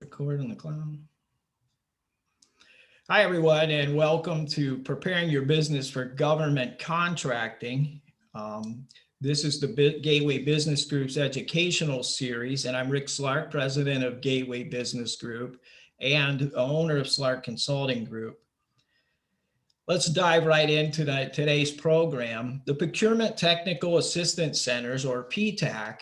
Record in the cloud. Hi, everyone, and welcome to Preparing Your Business for Government Contracting. This is the Gateway Business Group's educational series, and I'm Rick Slark, president of Gateway Business Group and owner of Slark Consulting Group. Let's dive right into today's program. The Procurement Technical Assistance Centers, or PTAC,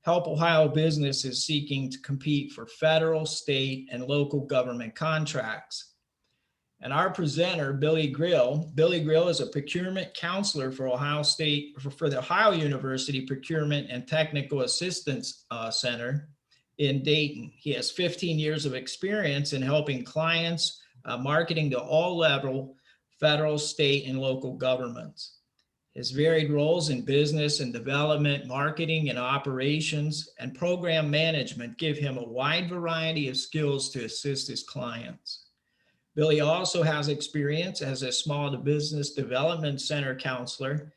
help Ohio businesses seeking to compete for federal, state, and local government contracts. And our presenter, Billy Grill is a procurement counselor for the Ohio University Procurement and Technical Assistance Center in Dayton. He has 15 years of experience in helping clients marketing to all level federal, state, and local governments. His varied roles in business and development, marketing and operations, and program management give him a wide variety of skills to assist his clients. Billy also has experience as a small business development center counselor,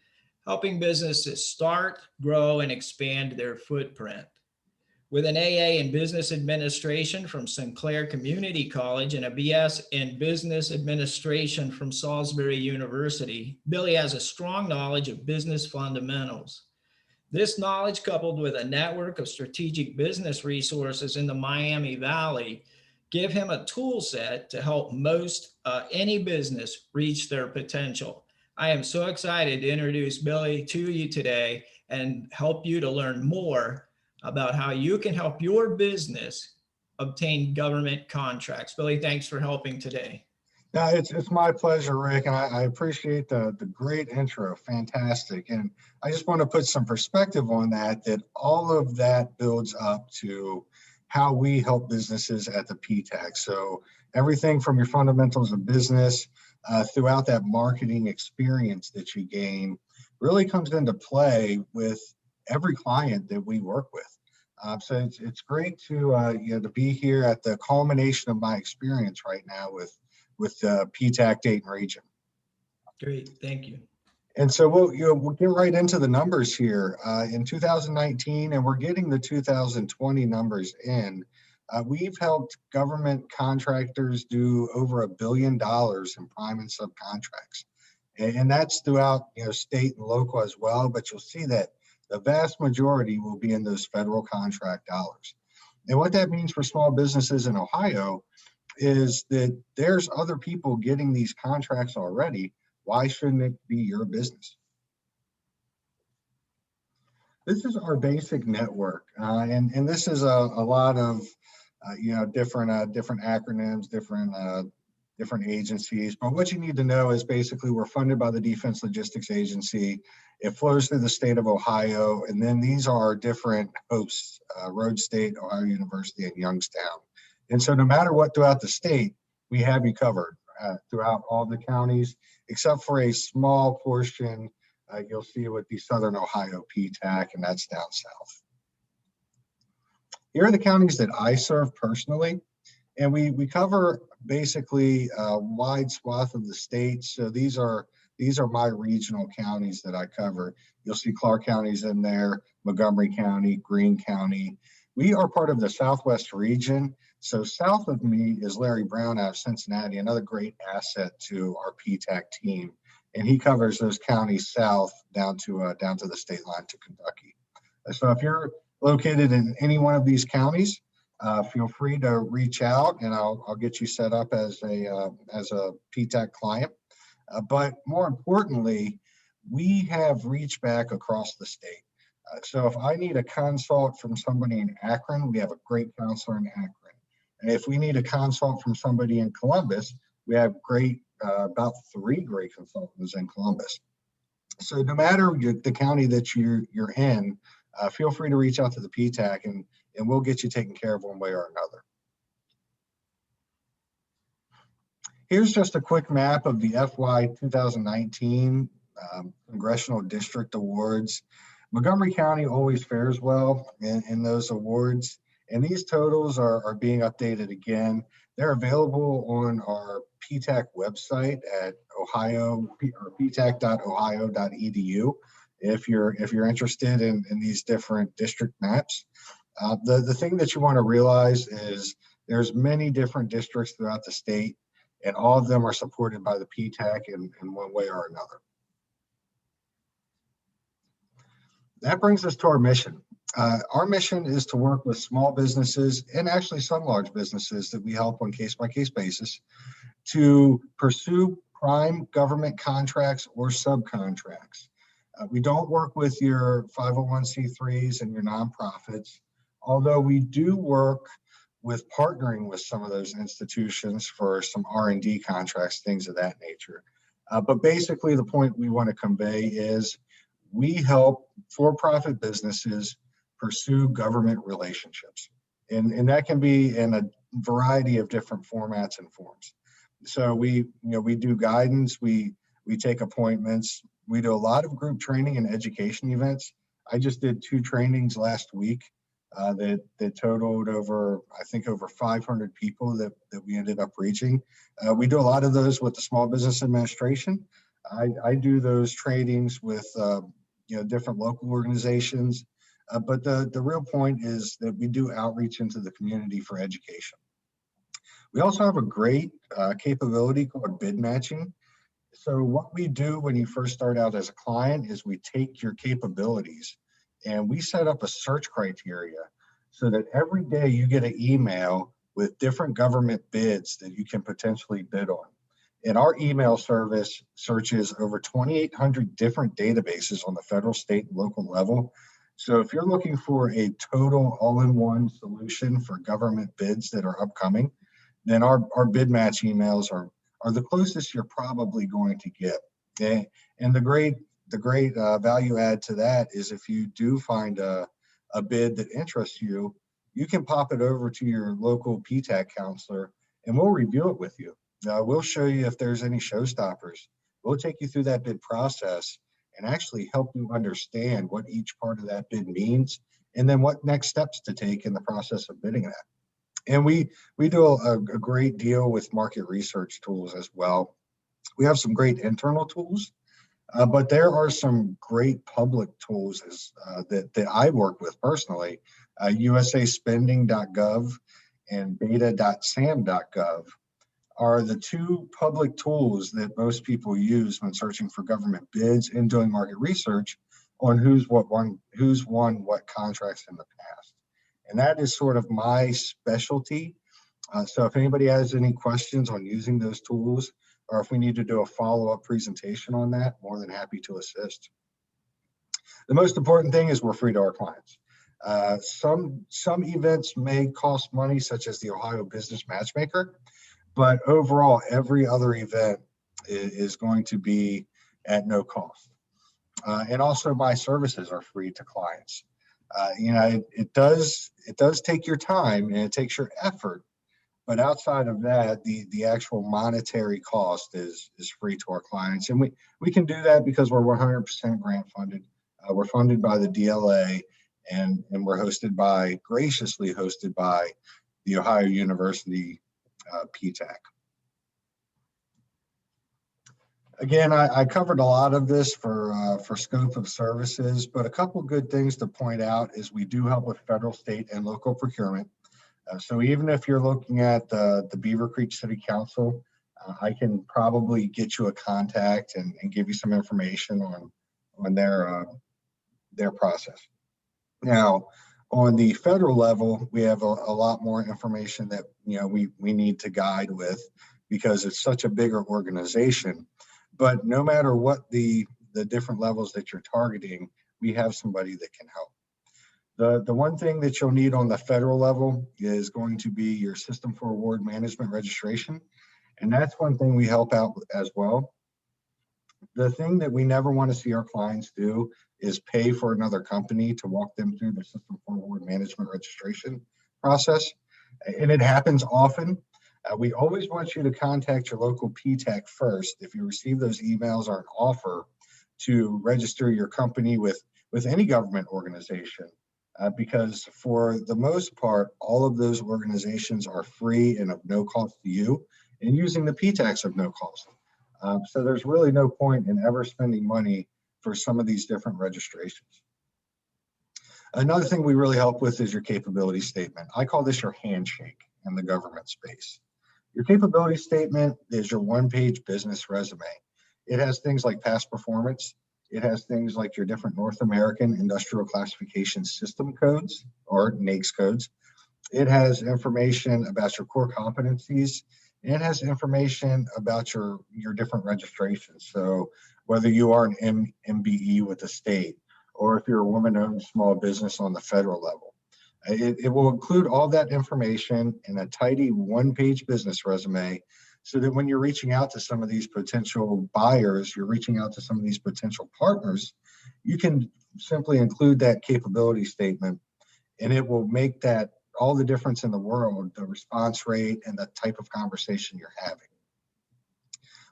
helping businesses start, grow, and expand their footprint. With an AA in Business Administration from Sinclair Community College and a BS in Business Administration from Salisbury University, Billy has a strong knowledge of business fundamentals. This knowledge, coupled with a network of strategic business resources in the Miami Valley, give him a tool set to help any business reach their potential. I am so excited to introduce Billy to you today and help you to learn more about how you can help your business obtain government contracts. Billy, thanks for helping today. Yeah, it's my pleasure, Rick, and I appreciate the great intro. Fantastic. And I just want to put some perspective on that all of that builds up to how we help businesses at the PTAC. So everything from your fundamentals of business throughout that marketing experience that you gain really comes into play with every client that we work with. So it's great to be here at the culmination of my experience right now with the PTAC Dayton region. Great, thank you. And so we'll get right into the numbers here. In 2019, and we're getting the 2020 numbers in, we've helped government contractors do over $1 billion in prime and subcontracts. And that's throughout state and local as well, but you'll see that the vast majority will be in those federal contract dollars. And what that means for small businesses in Ohio is that there's other people getting these contracts already. Why shouldn't it be your business? This is our basic network, and this is a lot of different acronyms, different agencies. But what you need to know is basically we're funded by the Defense Logistics Agency. It flows through the state of Ohio, and then these are our different hosts: Road State, Ohio University, and Youngstown. And so no matter what throughout the state, we have you covered throughout all the counties, except for a small portion you'll see with the Southern Ohio PTAC, and that's down south. Here are the counties that I serve personally, and we cover basically a wide swath of the state. So these are my regional counties that I cover. You'll see Clark County's in there, Montgomery County, Greene County. We are part of the Southwest region. So south of me is Larry Brown out of Cincinnati, another great asset to our PTAC team. And he covers those counties south down to the state line to Kentucky. So if you're located in any one of these counties, feel free to reach out and I'll get you set up as a PTAC client. But more importantly, we have reach back across the state. So if I need a consult from somebody in Akron, we have a great counselor in Akron. And if we need a consult from somebody in Columbus, we have about 3 great consultants in Columbus. So no matter the county that you're in, feel free to reach out to the PTAC and we'll get you taken care of one way or another. Here's just a quick map of the FY 2019 Congressional District Awards. Montgomery County always fares well in those awards, and these totals are being updated again. They're available on our PTAC website at ptac.ohio.edu if you're interested in these different district maps. The thing that you want to realize is There's many different districts throughout the state, and all of them are supported by the PTAC in one way or another. That brings us to our mission. Our mission is to work with small businesses and actually some large businesses that we help on case-by-case basis to pursue prime government contracts or subcontracts. We don't work with your 501c3s and your nonprofits, although we do work with partnering with some of those institutions for some R&D contracts, things of that nature. But basically the point we want to convey is we help for-profit businesses pursue government relationships. And that can be in a variety of different formats and forms. So we do guidance, we take appointments, we do a lot of group training and education events. I just did 2 trainings last week that totaled over 500 people that we ended up reaching. We do a lot of those with the Small Business Administration. I do those trainings with different local organizations. But the real point is that we do outreach into the community for education. We also have a great capability called bid matching. So what we do when you first start out as a client is we take your capabilities and we set up a search criteria so that every day you get an email with different government bids that you can potentially bid on. And our email service searches over 2,800 different databases on the federal, state, and local level. So if you're looking for a total all-in-one solution for government bids that are upcoming, then our bid match emails are the closest you're probably going to get. Okay? And the great value add to that is if you do find a bid that interests you, you can pop it over to your local PTAC counselor and we'll review it with you. We'll show you if there's any showstoppers. We'll take you through that bid process and actually help you understand what each part of that bid means and then what next steps to take in the process of bidding that. And we do a great deal with market research tools as well. We have some great internal tools, but there are some great public tools that I work with personally. USAspending.gov and beta.sam.gov are the 2 public tools that most people use when searching for government bids and doing market research on who's won what contracts in the past. And that is sort of my specialty. So if anybody has any questions on using those tools, or if we need to do a follow-up presentation on that, more than happy to assist. The most important thing is we're free to our clients. Some events may cost money, such as the Ohio Business Matchmaker, but overall, every other event is going to be at no cost. And also my services are free to clients. It does take your time and it takes your effort, but outside of that, the actual monetary cost is free to our clients. And we can do that because we're 100% grant funded. We're funded by the DLA and we're graciously hosted by the Ohio University PTAC. Again, I covered a lot of this for scope of services, but a couple good things to point out is we do help with federal, state, and local procurement. So even if you're looking at the Beaver Creek City Council, I can probably get you a contact and give you some information on their process. Now, on the federal level, we have a lot more information that we need to guide with because it's such a bigger organization. But no matter what the different levels that you're targeting, we have somebody that can help. The one thing that you'll need on the federal level is going to be your System for Award Management registration. And that's one thing we help out with as well. The thing that we never want to see our clients do is pay for another company to walk them through the System for Award Management registration process. And it happens often. We always want you to contact your local PTAC first if you receive those emails or an offer to register your company with any government organization, because for the most part, all of those organizations are free and of no cost to you, and using the PTACs of no cost. So there's really no point in ever spending money for some of these different registrations. Another thing we really help with is your capability statement. I call this your handshake. in the government space. Your capability statement is your one-page business resume. It has things like past performance. It has things like your different North American Industrial Classification System codes, or NAICS codes. It has information about your core competencies. It has information about your different registrations. So whether you are an MBE with the state, or if you're a woman-owned small business on the federal level. It will include all that information in a tidy one-page business resume, so that when you're reaching out to some of these potential buyers, you're reaching out to some of these potential partners, you can simply include that capability statement, and it will make that all the difference in the world, the response rate and the type of conversation you're having.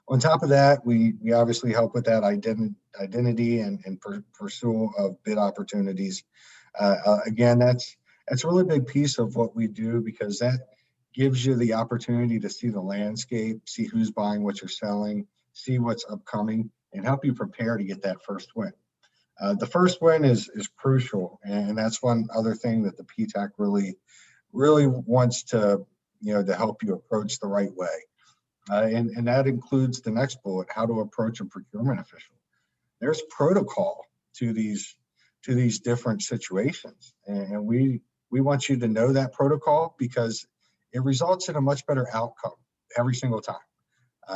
On top of that, we obviously help with that identity and pursuit of bid opportunities. Again, that's a really big piece of what we do, because that gives you the opportunity to see the landscape, see who's buying what you're selling, see what's upcoming, and help you prepare to get that first win. The first win is crucial, and that's one other thing that the PTAC really wants to help you approach the right way. And that includes the next bullet, how to approach a procurement official. There's protocol to these different situations, and we want you to know that protocol, because it results in a much better outcome every single time.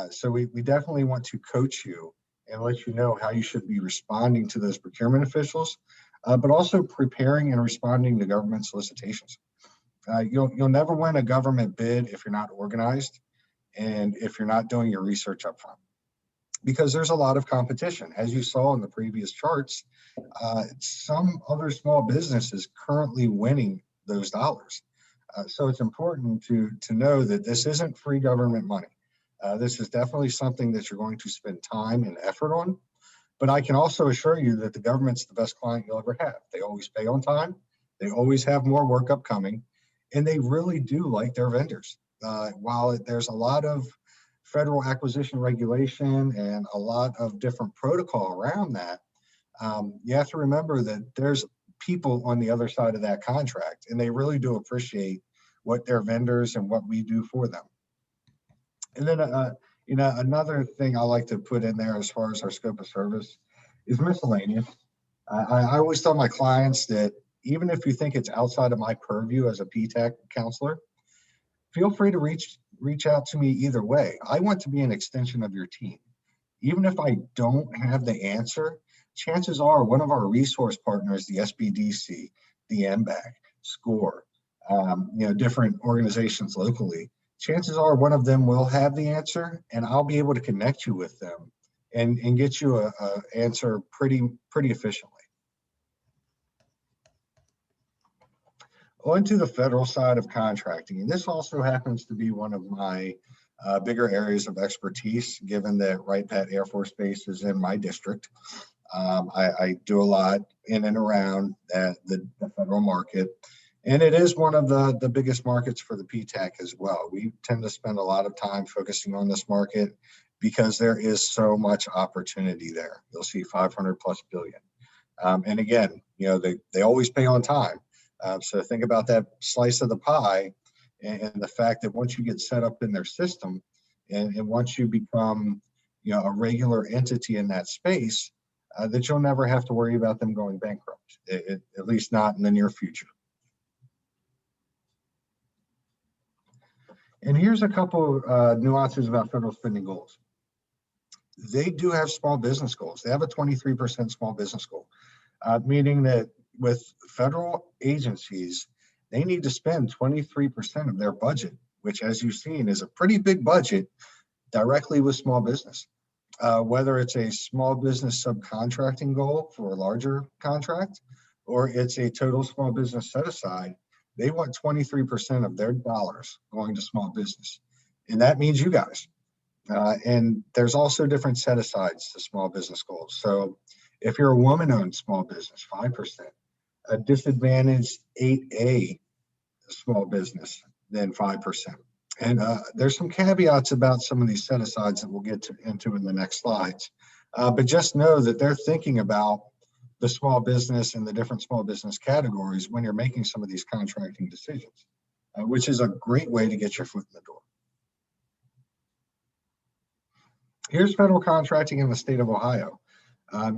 So we definitely want to coach you and let you know how you should be responding to those procurement officials, but also preparing and responding to government solicitations. You'll never win a government bid if you're not organized and if you're not doing your research up front, because there's a lot of competition. As you saw in the previous charts, some other small businesses currently winning those dollars. So it's important to know that this isn't free government money. This is definitely something that you're going to spend time and effort on. But I can also assure you that the government's the best client you'll ever have. They always pay on time. They always have more work upcoming, and they really do like their vendors. While there's a lot of federal acquisition regulation and a lot of different protocol around that, you have to remember that there's people on the other side of that contract, and they really do appreciate what their vendors and what we do for them. And then, another thing I like to put in there as far as our scope of service is miscellaneous. I always tell my clients that even if you think it's outside of my purview as a PTAC counselor, feel free to reach out to me either way. I want to be an extension of your team. Even if I don't have the answer, chances are one of our resource partners, the SBDC, the MBAC, SCORE, different organizations locally, chances are one of them will have the answer, and I'll be able to connect you with them and get you a answer pretty efficiently. On to the federal side of contracting, and this also happens to be one of my bigger areas of expertise, given that Wright Pat Air Force Base is in my district. I do a lot in and around the federal market, and it is one of the biggest markets for the PTAC as well. We tend to spend a lot of time focusing on this market because there is so much opportunity there. You'll see 500 plus billion. And again, they always pay on time. So think about that slice of the pie, and the fact that once you get set up in their system, and once you become a regular entity in that space, that you'll never have to worry about them going bankrupt, at least not in the near future. And here's a couple nuances about federal spending goals. They do have small business goals. They have a 23% small business goal, meaning that with federal agencies, they need to spend 23% of their budget, which, as you've seen, is a pretty big budget, directly with small business. Whether it's a small business subcontracting goal for a larger contract, or it's a total small business set aside, they want 23% of their dollars going to small business. And that means you guys. And there's also different set asides to small business goals. So if you're a woman-owned small business, 5%, a disadvantaged 8A small business, then 5%. And there's some caveats about some of these set asides that we'll get into in the next slides. But just know that they're thinking about the small business and the different small business categories when you're making some of these contracting decisions. which is a great way to get your foot in the door. Here's federal contracting in the state of Ohio.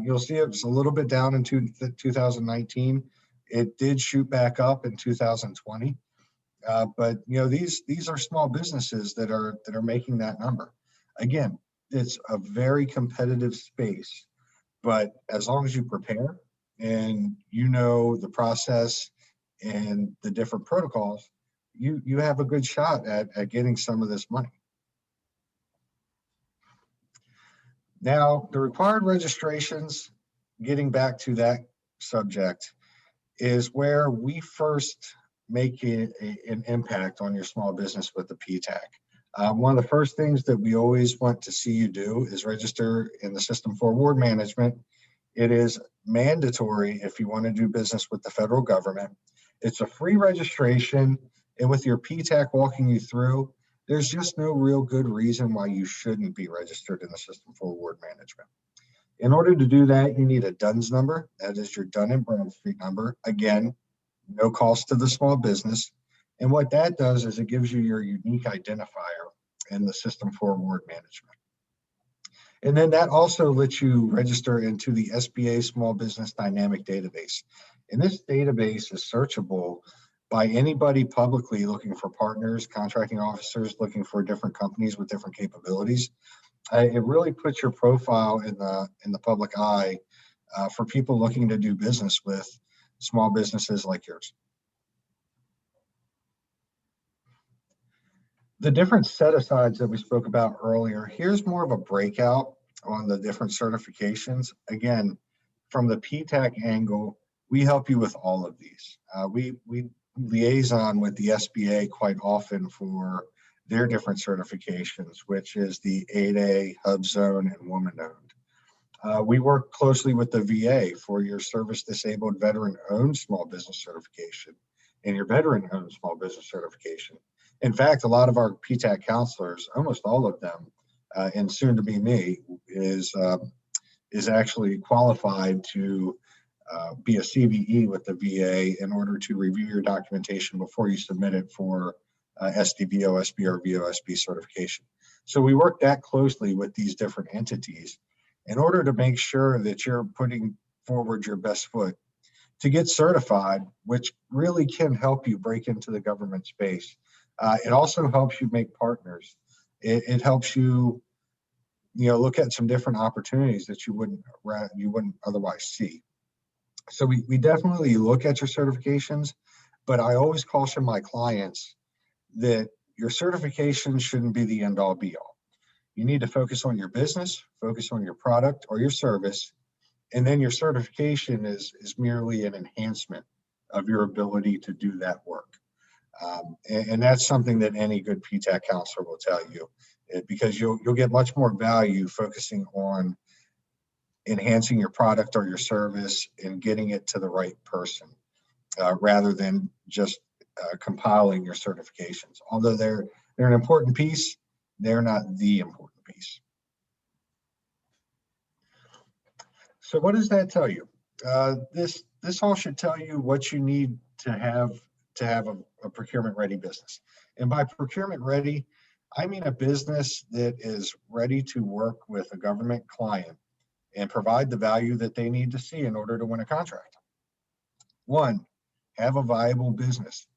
You'll see it's a little bit down in 2019. It did shoot back up in 2020. But these are small businesses that are making that number. Again, it's a very competitive space, but as long as you prepare and you know the process and the different protocols, you have a good shot at getting some of this money. Now, the required registrations, getting back to that subject, is where we first make an impact on your small business with the PTAC. One of the first things that we always want to see you do is register in the System for Award Management. It is mandatory if you want to do business with the federal government. It's a free registration, and with your PTAC walking you through, there's just no real good reason why you shouldn't be registered in the System for Award Management. In order to do that, you need a DUNS number. That is your Dun and Bradstreet number. Again, no cost to the small business. And what that does is it gives you your unique identifier in the System for Award Management. And then that also lets you register into the SBA Small Business Dynamic Database. And this database is searchable by anybody publicly looking for partners, contracting officers, looking for different companies with different capabilities. It really puts your profile in the public eye for people looking to do business with small businesses like yours. The different set-asides that we spoke about earlier, here's more of a breakout on the different certifications. Again, from the PTAC angle, we help you with all of these. We liaison with the SBA quite often for their different certifications, which is the 8A, Hub Zone, and Woman-Owned. We work closely with the VA for your Service-Disabled Veteran-Owned Small Business Certification and your Veteran-Owned Small Business Certification. In fact, a lot of our PTAC counselors, almost all of them, and soon to be me, is actually qualified to be a CVE with the VA in order to review your documentation before you submit it for SDVO, SB, or VOSB certification. So we work that closely with these different entities in order to make sure that you're putting forward your best foot to get certified, which really can help you break into the government space. It also helps you make partners. It helps you, look at some different opportunities that you wouldn't otherwise see. So we definitely look at your certifications, but I always caution my clients that your certification shouldn't be the end all be all. You need to focus on your business, focus on your product or your service, and then your certification is merely an enhancement of your ability to do that work. And that's something that any good PTAC counselor will tell you, because you'll get much more value focusing on enhancing your product or your service and getting it to the right person, rather than just compiling your certifications. Although they're an important piece, they're not the important piece. So what does that tell you? This all should tell you what you need to have a procurement ready business. And by procurement ready, I mean a business that is ready to work with a government client and provide the value that they need to see in order to win a contract. One, have a viable business.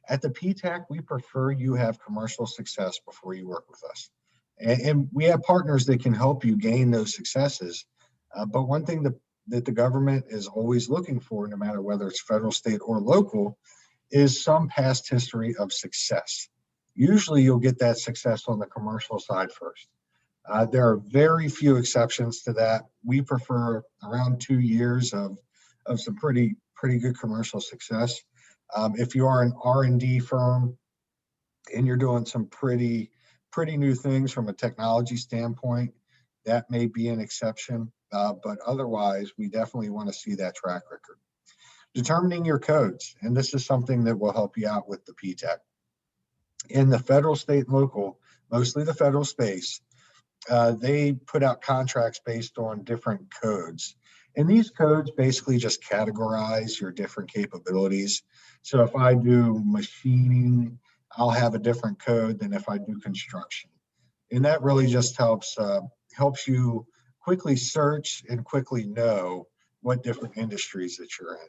At the PTAC, we prefer you have commercial success before you work with us. And we have partners that can help you gain those successes. But one thing that the government is always looking for, no matter whether it's federal, state, or local, is some past history of success. Usually you'll get that success on the commercial side first. There are very few exceptions to that. We prefer around 2 years of some pretty good commercial success. If you are an R&D firm and you're doing some pretty new things from a technology standpoint, that may be an exception. But otherwise, we definitely want to see that track record. Determining your codes, and this is something that will help you out with the PTAC. In the federal, state, and local, mostly the federal space, they put out contracts based on different codes. And these codes basically just categorize your different capabilities. So if I do machining, I'll have a different code than if I do construction. And that really just helps you quickly search and quickly know what different industries that you're in.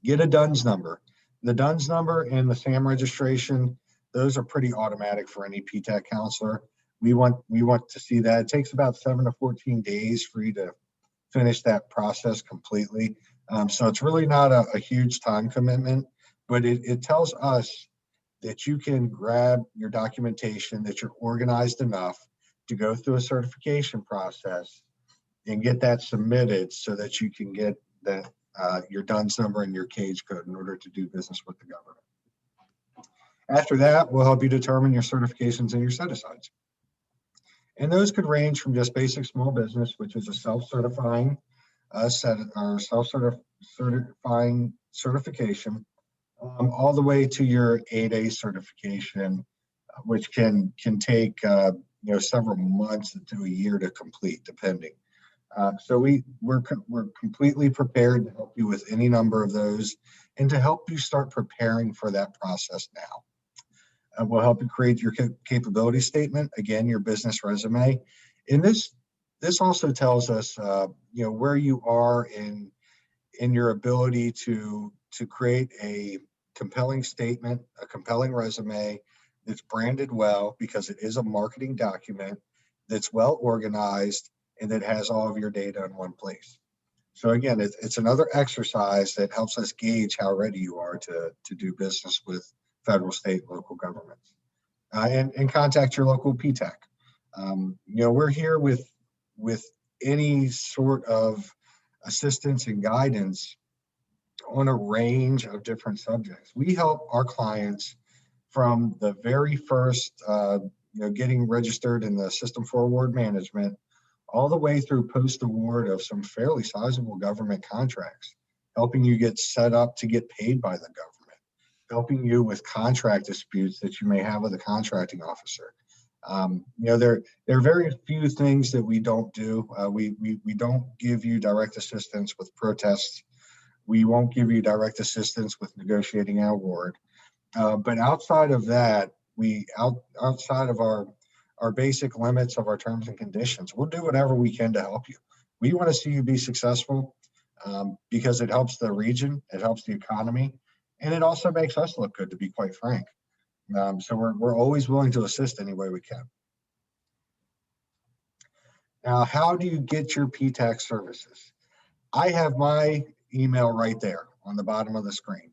Get a DUNS number. The DUNS number and the SAM registration, those are pretty automatic for any PTAC counselor. We want to see that. It takes about 7 to 14 days for you to finish that process completely. So it's really not a huge time commitment, but it tells us that you can grab your documentation, that you're organized enough to go through a certification process and get that submitted so that you can get that your DUNS number and your cage code in order to do business with the government. After that, we'll help you determine your certifications and your set-asides. And those could range from just basic small business, which is a self-certifying self-certifying certification, all the way to your 8A certification, which can take several months to a year to complete, depending. So we're completely prepared to help you with any number of those and to help you start preparing for that process now. We'll help you create your capability statement, again, your business resume. And this also tells us where you are in your ability to create a compelling statement, a compelling resume that's branded well, because it is a marketing document that's well organized and that has all of your data in one place. So again, it's another exercise that helps us gauge how ready you are to do business with federal, state, local governments. And contact your local PTAC. We're here with any sort of assistance and guidance on a range of different subjects. We help our clients from the very first, getting registered in the system for award management, all the way through post-award of some fairly sizable government contracts, helping you get set up to get paid by the government, helping you with contract disputes that you may have with a contracting officer. There are very few things that we don't do. We don't give you direct assistance with protests. We won't give you direct assistance with negotiating an award. But outside of that, outside of our basic limits of our terms and conditions, we'll do whatever we can to help you. We want to see you be successful because it helps the region, it helps the economy, and it also makes us look good, to be quite frank. So we're always willing to assist any way we can. Now, how do you get your PTAC services? I have my email right there on the bottom of the screen.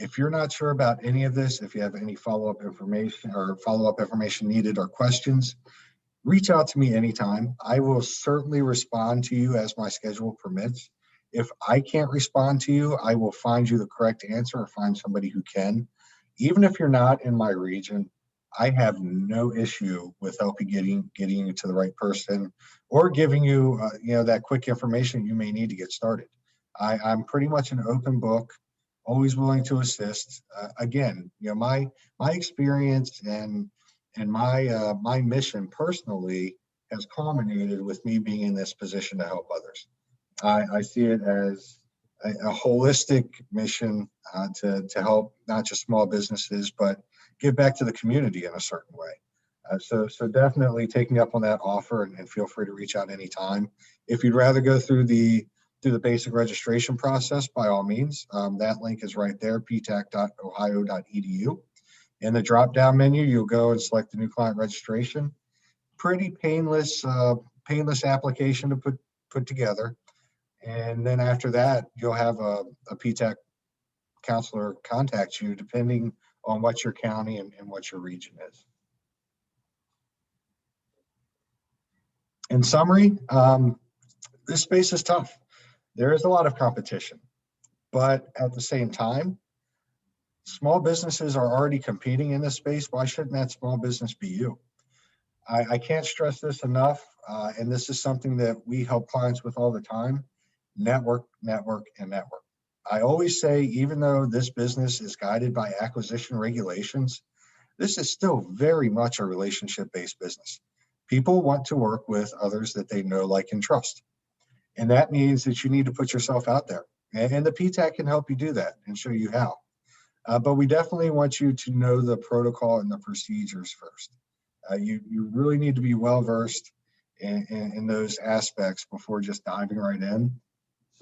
If you're not sure about any of this, if you have any follow-up information needed or questions, reach out to me anytime. I will certainly respond to you as my schedule permits. If I can't respond to you, I will find you the correct answer or find somebody who can. Even if you're not in my region, I have no issue with helping getting you to the right person or giving you that quick information you may need to get started. I'm pretty much an open book, always willing to assist. Again, my experience and my mission personally has culminated with me being in this position to help others. I see it as a holistic mission to help not just small businesses, but give back to the community in a certain way. So definitely taking up on that offer, and feel free to reach out anytime. If you'd rather go through the basic registration process, by all means, that link is right there, ptac.ohio.edu. In the drop-down menu, you'll go and select the new client registration. Pretty painless application to put together. And then after that, you'll have a PTAC counselor contact you, depending on what your county and what your region is. In summary, this space is tough. There is a lot of competition, but at the same time, small businesses are already competing in this space. Why shouldn't that small business be you? I can't stress this enough, and this is something that we help clients with all the time: network, network, and network. I always say, even though this business is guided by acquisition regulations, this is still very much a relationship-based business. People want to work with others that they know, like, and trust. And that means that you need to put yourself out there. And the PTAC can help you do that and show you how. But we definitely want you to know the protocol and the procedures first. You really need to be well versed in those aspects before just diving right in.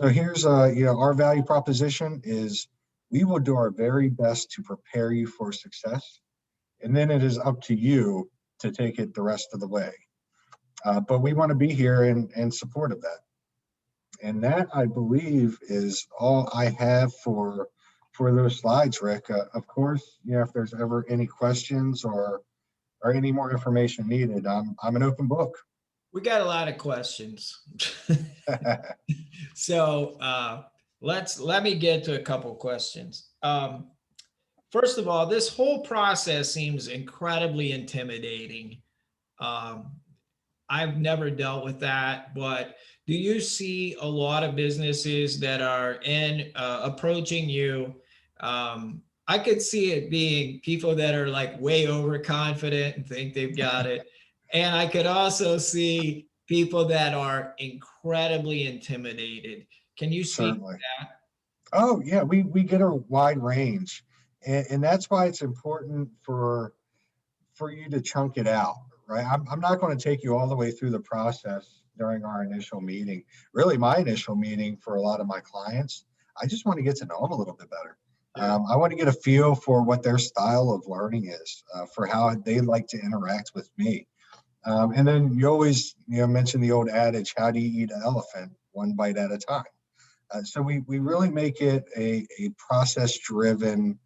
So here's our value proposition is we will do our very best to prepare you for success, and then it is up to you to take it the rest of the way. But we want to be here in support of that. And that, I believe, is all I have for those slides, Rick. Of course, if there's ever any questions or any more information needed, I'm an open book. We got a lot of questions. So let me get to a couple questions. First of all, this whole process seems incredibly intimidating. Um, I've never dealt with that, but do you see a lot of businesses that are approaching you? I could see it being people that are like way overconfident and think they've got it. And I could also see people that are incredibly intimidated. Can you speak to Certainly. that? Oh, yeah, we get a wide range. And that's why it's important for you to chunk it out, right? I'm not going to take you all the way through the process during our initial meeting. Really, my initial meeting for a lot of my clients, I just want to get to know them a little bit better. Sure. I want to get a feel for what their style of learning is, for how they like to interact with me. And then you always, mention the old adage, how do you eat an elephant? One bite at a time. So we really make it a process-driven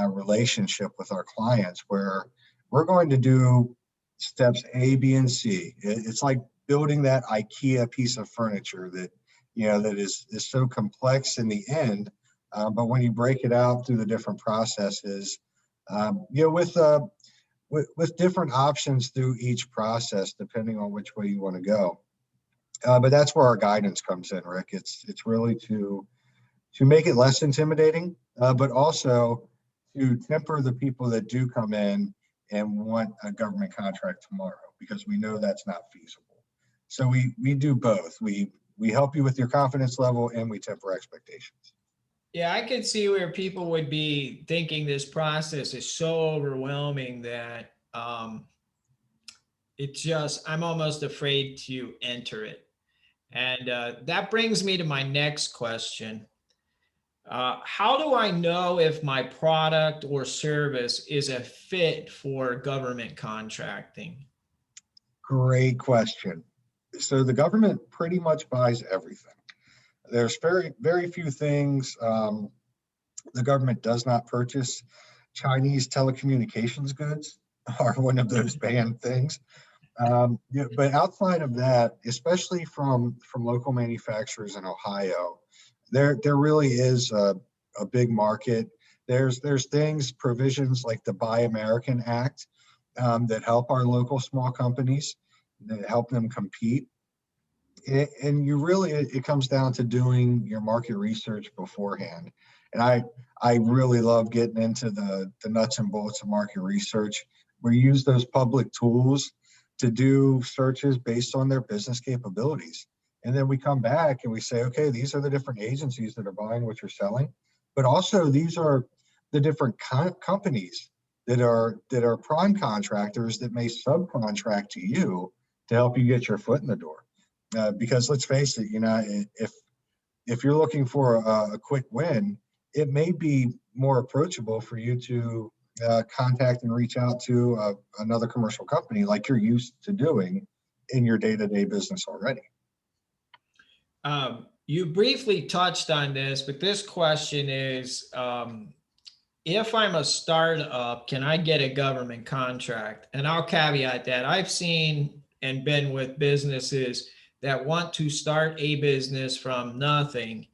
relationship with our clients where we're going to do steps A, B, and C. It's like building that IKEA piece of furniture that is so complex in the end, but when you break it out through the different processes, with different options through each process, depending on which way you want to go. But that's where our guidance comes in, Rick. It's really to make it less intimidating, but also to temper the people that do come in and want a government contract tomorrow, because we know that's not feasible. So we do both. We help you with your confidence level and we temper expectations. Yeah, I could see where people would be thinking this process is so overwhelming that I'm almost afraid to enter it. And that brings me to my next question. How do I know if my product or service is a fit for government contracting? Great question. So the government pretty much buys everything. There's very, very few things the government does not purchase. Chinese telecommunications goods are one of those banned things. But outside of that, especially from local manufacturers in Ohio, there really is a big market. There's provisions like the Buy American Act that help our local small companies, that help them compete. And it comes down to doing your market research beforehand. And I really love getting into the nuts and bolts of market research. We use those public tools to do searches based on their business capabilities. And then we come back and we say, okay, these are the different agencies that are buying what you're selling, but also these are the different companies that are prime contractors that may subcontract to you to help you get your foot in the door. Because let's face it, if you're looking for a quick win, it may be more approachable for you to contact and reach out to another commercial company like you're used to doing in your day-to-day business already. You briefly touched on this, but this question is, if I'm a startup, can I get a government contract? And I'll caveat that I've seen and been with businesses that want to start a business from nothing,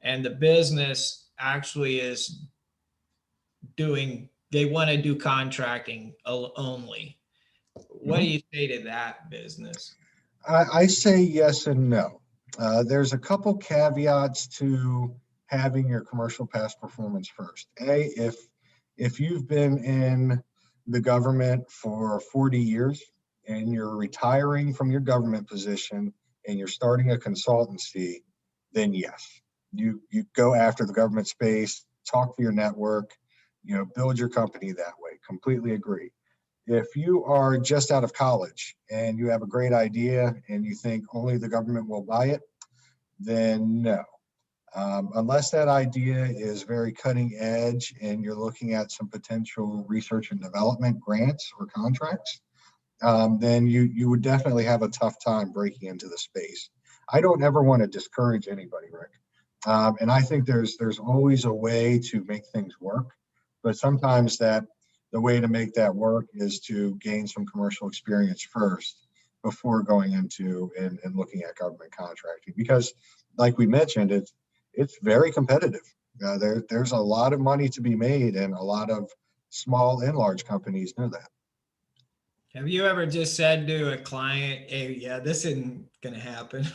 and the business actually is they want to do contracting only. What do Mhm. you say to that business? I say yes and no. There's a couple caveats to having your commercial past performance first. If you've been in the government for 40 years and you're retiring from your government position and you're starting a consultancy, then yes, you go after the government space, talk to your network, build your company that way. Completely agree. If you are just out of college and you have a great idea and you think only the government will buy it, then no. Unless that idea is very cutting edge and you're looking at some potential research and development grants or contracts, then you would definitely have a tough time breaking into the space. I don't ever want to discourage anybody, Rick. And I think there's always a way to make things work, but sometimes the way to make that work is to gain some commercial experience first before going into and looking at government contracting. Because like we mentioned, it's very competitive. There's a lot of money to be made, and a lot of small and large companies know that. Have you ever just said to a client, hey, yeah, this isn't going to happen?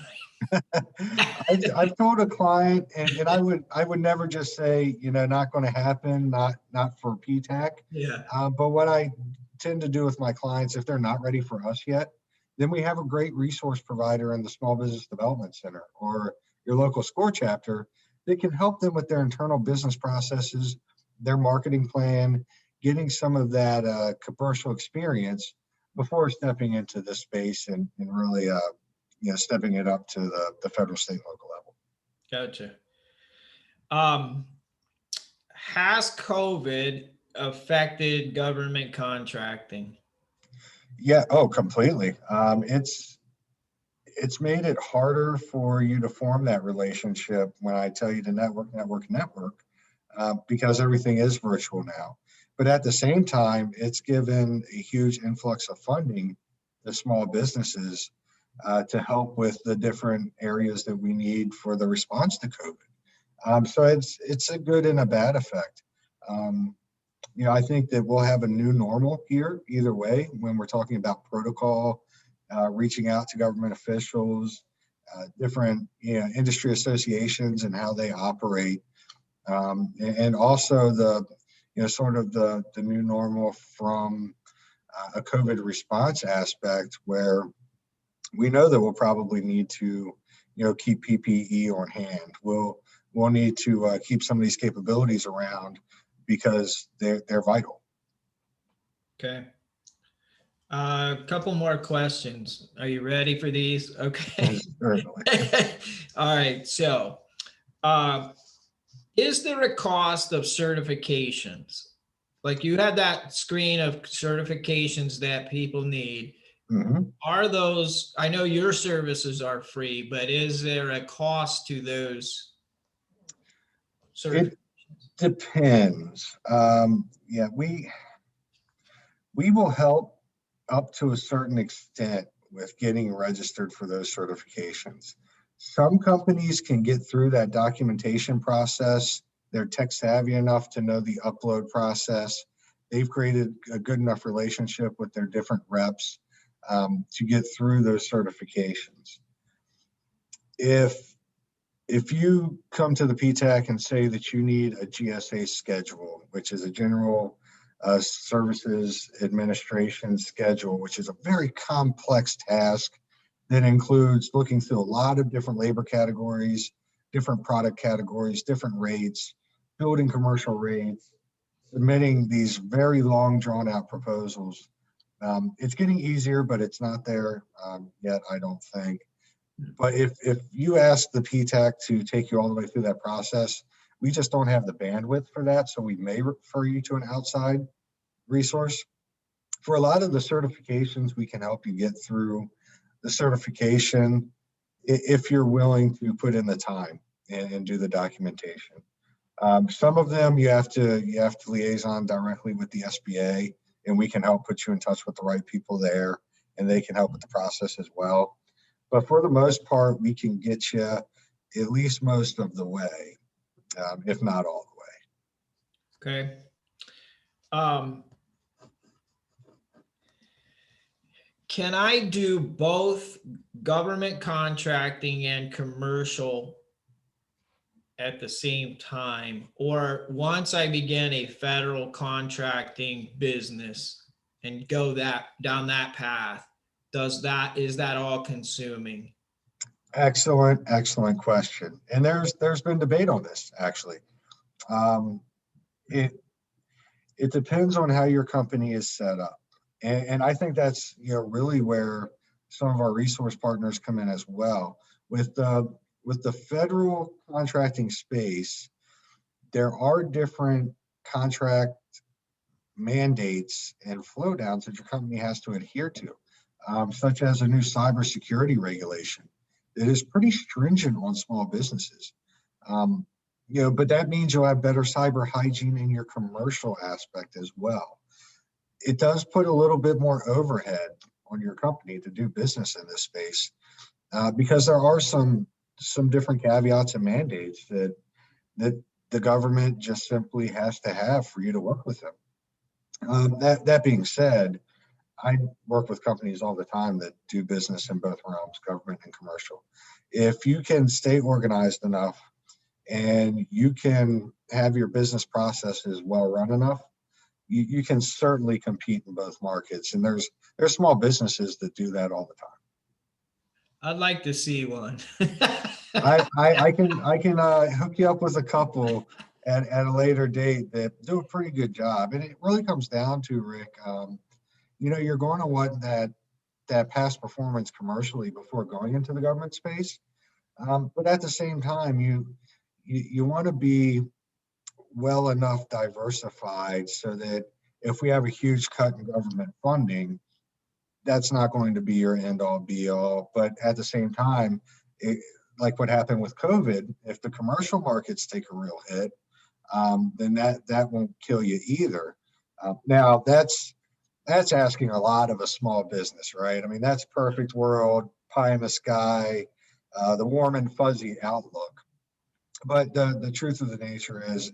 I've told a client, and I would never just say, not going to happen, not for PTAC. Yeah. But what I tend to do with my clients, if they're not ready for us yet, then we have a great resource provider in the Small Business Development Center or your local SCORE chapter that can help them with their internal business processes, their marketing plan, getting some of that commercial experience before stepping into this space and really stepping it up to the federal, state, and local level. Gotcha. Has COVID affected government contracting? Yeah. Oh, completely. It's made it harder for you to form that relationship when I tell you to network, because everything is virtual now. But at the same time, it's given a huge influx of funding to small businesses to help with the different areas that we need for the response to COVID. So it's a good and a bad effect. I think that we'll have a new normal here either way when we're talking about protocol, reaching out to government officials, different industry associations and how they operate, and also the sort of the new normal from a COVID response aspect, where we know that we'll probably need to keep PPE on hand. We'll need to keep some of these capabilities around because they're vital. Okay. A couple more questions. Are you ready for these? Okay. All right. So, is there a cost of certifications? Like you had that screen of certifications that people need. Mm-hmm. Are those, I know your services are free, but is there a cost to those certifications? It depends. Yeah, we will help up to a certain extent with getting registered for those certifications. Some companies can get through that documentation process. They're tech savvy enough to know the upload process. They've created a good enough relationship with their different reps to get through those certifications. If you come to the PTAC and say that you need a GSA schedule, which is a General Services Administration schedule, which is a very complex task that includes looking through a lot of different labor categories, different product categories, different rates, building commercial rates, submitting these very long drawn out proposals. It's getting easier, but it's not there yet, I don't think. But if you ask the PTAC to take you all the way through that process, we just don't have the bandwidth for that. So we may refer you to an outside resource. For a lot of the certifications, we can help you get through the certification if you're willing to put in the time and do the documentation. Some of them you have to liaison directly with the SBA, and we can help put you in touch with the right people there, and they can help with the process as well. But for the most part, we can get you at least most of the way, if not all the way. Okay. Can I do both government contracting and commercial at the same time? Or once I begin a federal contracting business and go down that path, is that all consuming? Excellent question. And there's been debate on this, actually. It depends on how your company is set up. And I think that's, really where some of our resource partners come in as well. With the federal contracting space, there are different contract mandates and flow downs that your company has to adhere to, such as a new cybersecurity regulation that is pretty stringent on small businesses. Um, but that means you'll have better cyber hygiene in your commercial aspect as well. It does put a little bit more overhead on your company to do business in this space, because there are some different caveats and mandates that the government just simply has to have for you to work with them. That being said, I work with companies all the time that do business in both realms, government and commercial. If you can stay organized enough and you can have your business processes well run enough, you can certainly compete in both markets. And there's small businesses that do that all the time. I'd like to see one. I can hook you up with a couple at a later date that do a pretty good job. And it really comes down to, Rick, you're going to want that past performance commercially before going into the government space. But at the same time, you want to be well enough diversified so that if we have a huge cut in government funding, that's not going to be your end all be all. But at the same time, like what happened with COVID, if the commercial markets take a real hit, then that won't kill you either. Now that's asking a lot of a small business, right? I mean, that's perfect world, pie in the sky, the warm and fuzzy outlook. But the truth of the nature is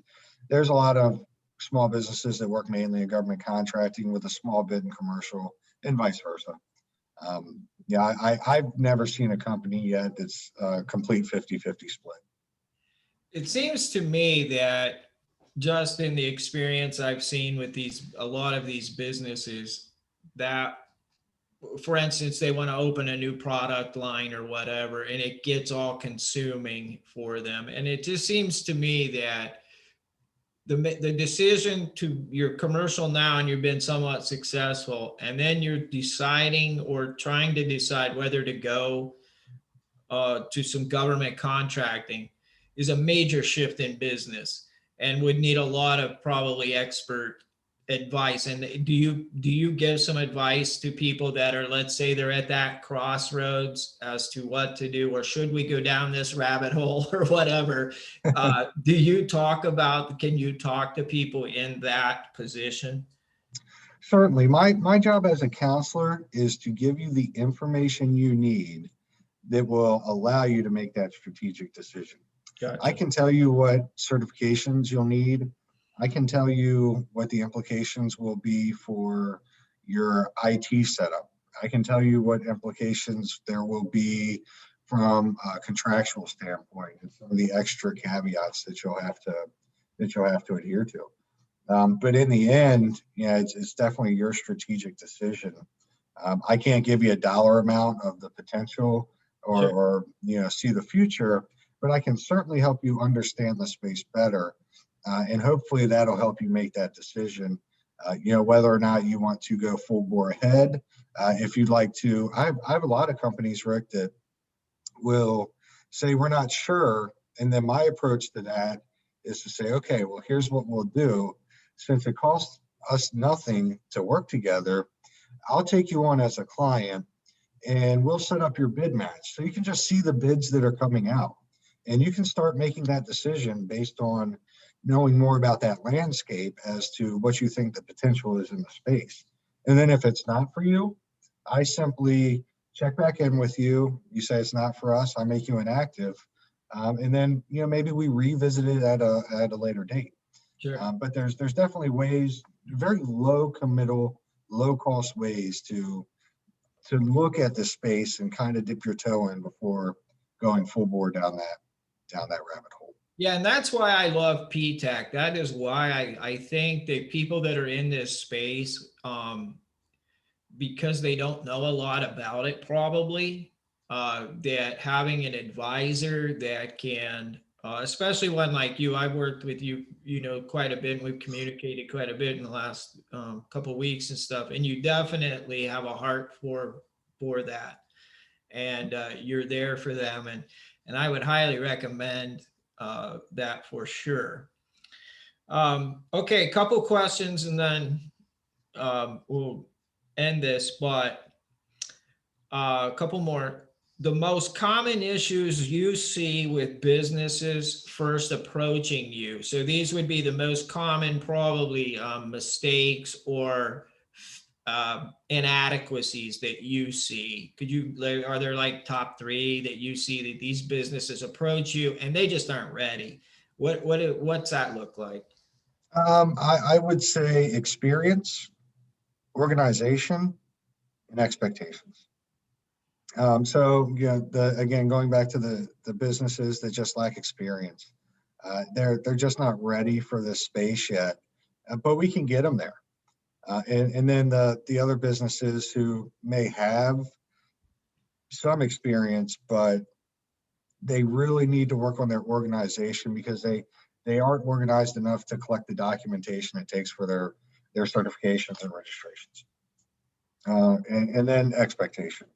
there's a lot of small businesses that work mainly in government contracting with a small bit in commercial and vice versa. I've never seen a company yet that's a complete 50-50 split. It seems to me that just in the experience I've seen with a lot of these businesses, that for instance, they want to open a new product line or whatever, and it gets all consuming for them. And it just seems to me that the decision to your commercial now, and you've been somewhat successful, and then you're deciding or trying to decide whether to go to some government contracting is a major shift in business and would need a lot of probably expert advice. And do you give some advice to people that are, let's say they're at that crossroads as to what to do, or should we go down this rabbit hole or whatever? Can you talk to people in that position? Certainly. My job as a counselor is to give you the information you need that will allow you to make that strategic decision. Gotcha. I can tell you what certifications you'll need. I can tell you what the implications will be for your IT setup. I can tell you what implications there will be from a contractual standpoint and some of the extra caveats that you'll have to adhere to. But in the end, it's definitely your strategic decision. I can't give you a dollar amount of the potential or see the future, but I can certainly help you understand the space better, and hopefully that'll help you make that decision. Whether or not you want to go full bore ahead. If you'd like to, I have a lot of companies, Rick, that will say we're not sure, and then my approach to that is to say, okay, well, here's what we'll do. Since it costs us nothing to work together, I'll take you on as a client and we'll set up your bid match. So you can just see the bids that are coming out and you can start making that decision based on knowing more about that landscape as to what you think the potential is in the space. And then if it's not for you, I simply check back in with you. You say it's not for us, I make you inactive. And then, maybe we revisit it at a later date. Sure. But there's definitely ways, very low committal, low cost ways to look at the space and kind of dip your toe in before going full bore down that rabbit hole. Yeah, and that's why I love PTAC. That is why I think that people that are in this space, because they don't know a lot about it, probably, that having an advisor that can especially one like you. I've worked with you, quite a bit. And we've communicated quite a bit in the last couple of weeks and stuff. And you definitely have a heart for that, and you're there for them. And I would highly recommend that for sure. Okay, a couple questions, and then we'll end this. But a couple more. The most common issues you see with businesses first approaching you. So these would be the most common, probably mistakes or inadequacies that you see. Are there like top three that you see that these businesses approach you and they just aren't ready? What's that look like? I would say experience, organization, and expectations. So, again, going back to the businesses that just lack experience, they're just not ready for this space yet, but we can get them there. And then the other businesses who may have some experience, but they really need to work on their organization because they aren't organized enough to collect the documentation it takes for their certifications and registrations. And then expectation.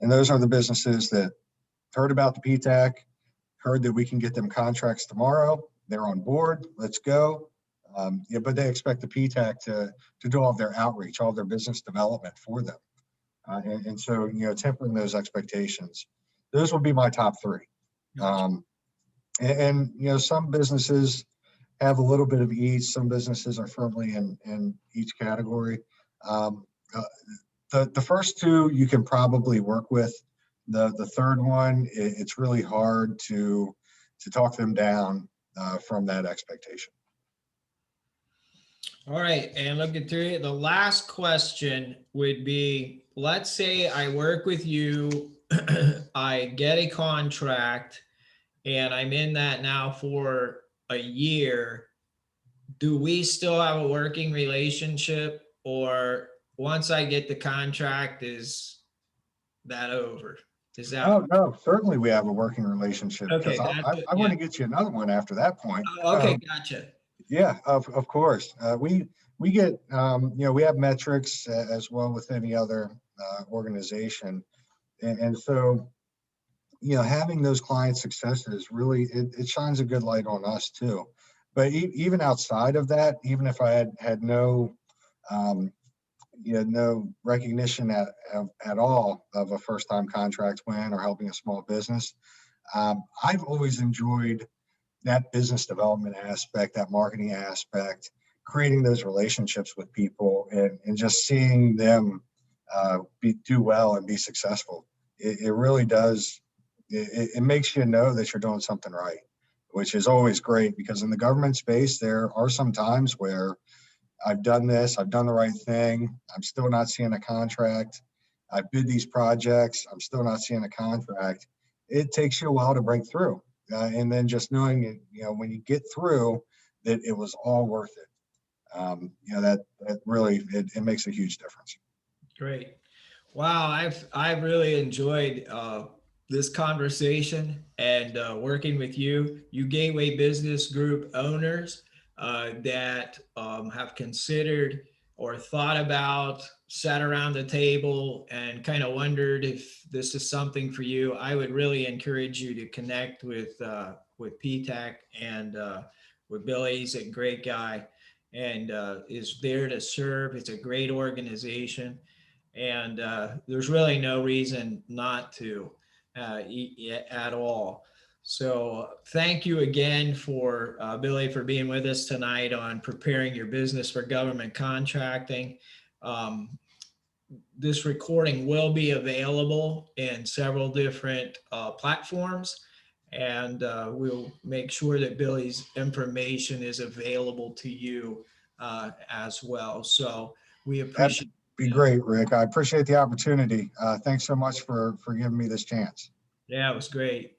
And those are the businesses that heard about the PTAC, heard that we can get them contracts tomorrow. They're on board. Let's go. But they expect the PTAC to do all of their outreach, all of their business development for them. And so, tempering those expectations. Those would be my top three. Some businesses have a little bit of each. Some businesses are firmly in each category. The first two you can probably work with. The third one, it's really hard to talk them down from that expectation. All right, and looking through it, the last question would be, let's say I work with you, I get a contract, and I'm in that now for a year. Do we still have a working relationship, or once I get the contract, is that over? Is that Oh, no, certainly we have a working relationship because okay? That's it. I Yeah. want to get you another one after that point. Okay, gotcha. Yeah, of course. We get, we have metrics as well with any other organization. And so, having those client successes really, it shines a good light on us too. But even outside of that, even if I had no, no recognition at all of a first time contract win or helping a small business, I've always enjoyed that business development aspect, that marketing aspect, creating those relationships with people and just seeing them do well and be successful. It really does. It makes you know that you're doing something right, which is always great because in the government space, there are some times where I've done this, I've done the right thing, I'm still not seeing a contract. I bid these projects, I'm still not seeing a contract. It takes you a while to break through. And then just knowing it, when you get through, that it was all worth it. That really, it makes a huge difference. Great. Wow, I've really enjoyed this conversation and working with you Gateway Business Group owners that have considered or thought about, sat around the table and kind of wondered if this is something for you. I would really encourage you to connect with PTAC and with Billy. He's a great guy and is there to serve. It's a great organization. And there's really no reason not to at all. So thank you again for Billy for being with us tonight on preparing your business for government contracting. This recording will be available in several different platforms, and we'll make sure that Billy's information is available to you as well. So we appreciate. That'd be great, Rick. I appreciate the opportunity. Thanks so much for giving me this chance. Yeah, it was great.